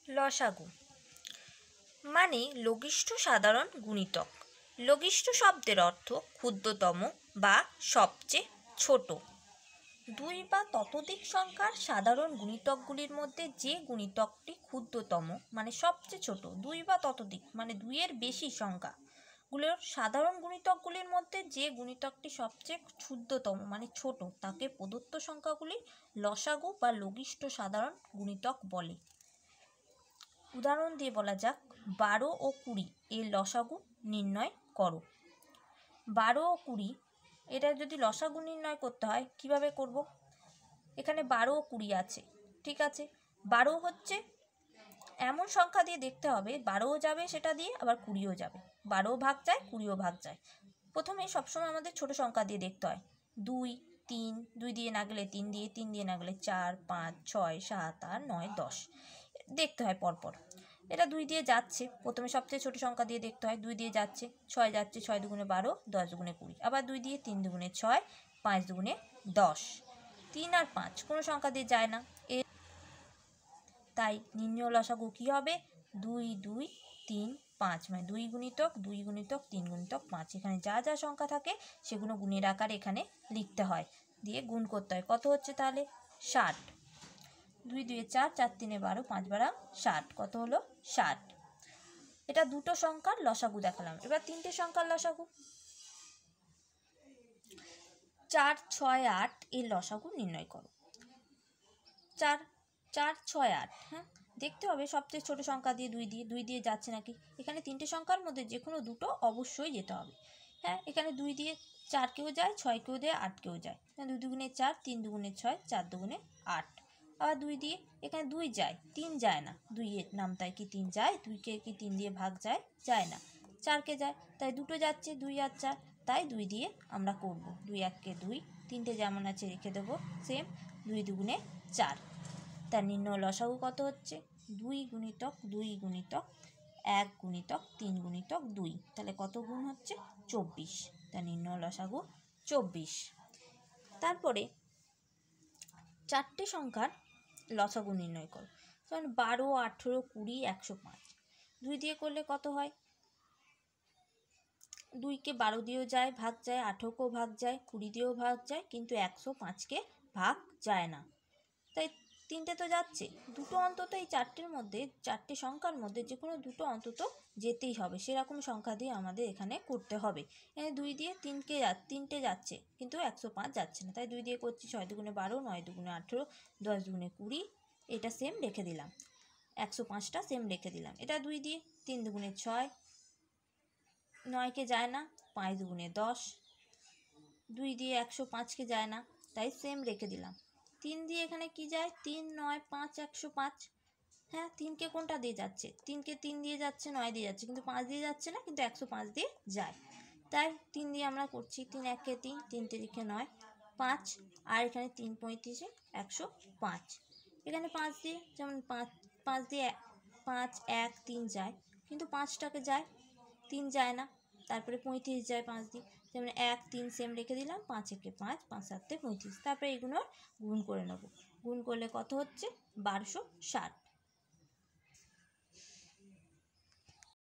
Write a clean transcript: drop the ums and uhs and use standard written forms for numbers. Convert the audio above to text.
লসাগু মানে লঘিষ্ঠ সাধারণ গুণিতক। লঘিষ্ঠ শব্দের অর্থ ক্ষুদ্রতম বা সবচেয়ে ছোট। দুই বা ততোধিক সংখ্যার সাধারণ গুণিতকগুলির মধ্যে যে গুণিতকটি ক্ষুদ্রতম মানে সবচেয়ে ছোট, দুই বা ততোধিক মানে দুইয়ের বেশি সংখ্যাগুলোর সাধারণ গুণিতকগুলির মধ্যে যে গুণিতকটি সবচেয়ে ক্ষুদ্রতম মানে ছোট তাকে প্রদত্ত সংখ্যাগুলি লসাগু বা লঘিষ্ঠ সাধারণ গুণিতক বলে। উদাহরণ দিয়ে বলা যাক, 12 ও 20 এর লসাগু নির্ণয় করো। 12 ও 20 এটা যদি লসাগু নির্ণয় করতে হয় কিভাবে করব? এখানে 12 ও 20 আছে, ঠিক আছে। 12 হচ্ছে এমন সংখ্যা দিয়ে দেখতে হবে 12ও যাবে সেটা দিয়ে, আবার 20ও যাবে। 12ও ভাগ যায়, 20ও ভাগ যায়। প্রথমে সবসময় আমাদের ছোট সংখ্যা দিয়ে দেখতে হয়। 2, 3, 2 দিয়ে না গেলে 3 দিয়ে, 3 দিয়ে না গেলে 4, 5, 6, 7, 8, 9, 10 দেখতে হয় পরপর। এটা 2 দিয়ে যাচ্ছে, প্রথমে সবচেয়ে ছোট সংখ্যা দিয়ে দেখতে হয়। 2 দিয়ে যাচ্ছে, 6 যাচ্ছে, 6 দুগুণে 12, 10 দুগুণে 20, আবার 2 দিয়ে 3 দুগুণে 6, 5 দুগুণে 10। 3 আর 5 কোনো সংখ্যা দিয়ে যায় না, তাই নির্ণয় লসাগু কী হবে? 2, 2, 3, 5 মানে 2 গুণিতক 2 গুণিতক 3 গুণিতক 5। এখানে যা যা সংখ্যা থাকে সেগুলো গুণের আকারে এখানে লিখতে হয়, দিয়ে গুণ করতে হয়। কত হচ্ছে তাহলে? 60। 2 2 4, 4 3 12, 5 12 60। কত হলো? 60। এটা দুটো সংখ্যার লসাগু দেখালাম। এবার তিনটে সংখ্যার লসাগু। 4, 6, 8 এর লসাগু নির্ণয় করো। 4, 4, 6, 8। হ্যাঁ, দেখতে হবে সবচেয়ে ছোট সংখ্যা দিয়ে 2 দিয়ে যাচ্ছে নাকি। এখানে তিনটে সংখ্যার মধ্যে যে কোনো দুটো অবশ্যই যেতে হবে। হ্যাঁ, এখানে 2 দিয়ে 4 কেও যায়, 6 কেও যায়, 8 কেও যায়। 2 দুগুণে 4, 3 দুগুণে 6, 4 দুগুণে 8। আবার 2 দিয়ে এখানে 2 যায়, 3 যায় না। 2 এর নামটায় কি 3 যায়? 2কে কি 3 দিয়ে ভাগ যায়? যায় না। 4কে যায়, তাই দুটো যাচ্ছে, 2 আর 4, তাই 2 দিয়ে আমরা করব। 2 1কে 2, তিনটে যেমন আছে রেখে দেবো সেম। 2 দুগুণে 4। তার নির্ণয় লসাগু কত হচ্ছে? 2 গুণিতক 2 গুণিতক 1 গুণিতক 3 গুণিতক 2। তাহলে কত গুণ হচ্ছে? 24। তার নির্ণয় লসাগু 24। তারপরে চারটে সংখ্যার লসাগু নির্ণয় করো। যেমন 12, 18, 20, 105। 2 দিয়ে করলে কত হয়? 2কে 12 দিয়েও যায়, ভাগ যায়, 18কেও ভাগ যায়, 20 দিয়েও ভাগ যায়, কিন্তু 105কে ভাগ যায় না। তাই তিনটে তো যাচ্ছে, দুটো অন্তত এই চারটের মধ্যে, চারটে সংখ্যার মধ্যে যে কোনো দুটো অন্তত যেতেই হবে, সেরকম সংখ্যা দিয়ে আমাদের এখানে করতে হবে। এখানে 2 দিয়ে তিনটে যাচ্ছে, কিন্তু 105 যাচ্ছে না, তাই 2 দিয়ে করছি। 6 দুগুণে 12, 9 দুগুণে 18, 10 দুগুণে 20, এটা সেম রেখে দিলাম। 105টা সেম রেখে দিলাম। এটা 2 দিয়ে 3 দুগুণে 6, 9কে যায় না, 5 দুগুণে 10। 2 দিয়ে 105কে যায় না, তাই সেম রেখে দিলাম। 3 দিয়ে এখানে কি যায়? 3, 9, 5, 105। হ্যাঁ, 3কে কোনটা দিয়ে যাচ্ছে? 3কে 3 দিয়ে যাচ্ছে, 9 দিয়ে যাচ্ছে, কিন্তু 5 দিয়ে যাচ্ছে না, কিন্তু 105 দিয়ে যায়। তাই 3 দিয়ে আমরা করছি। 3 1কে 3, 3 3কে 9, 5, আর এখানে 3 35, 105। এখানে 5 দিয়ে, যেমন 5 দিয়ে 5, 1, 3 যায়, কিন্তু 5টাকে যায়, 3 যায় না। তারপরে 35 যায় 5 দিয়ে, যেমন 1, 3 সেম রেখে দিলাম। 5 1কে 5, 5 7 35। তারপরে এগুলোর গুণ করে নেব। গুণ করলে কত হচ্ছে? 1260।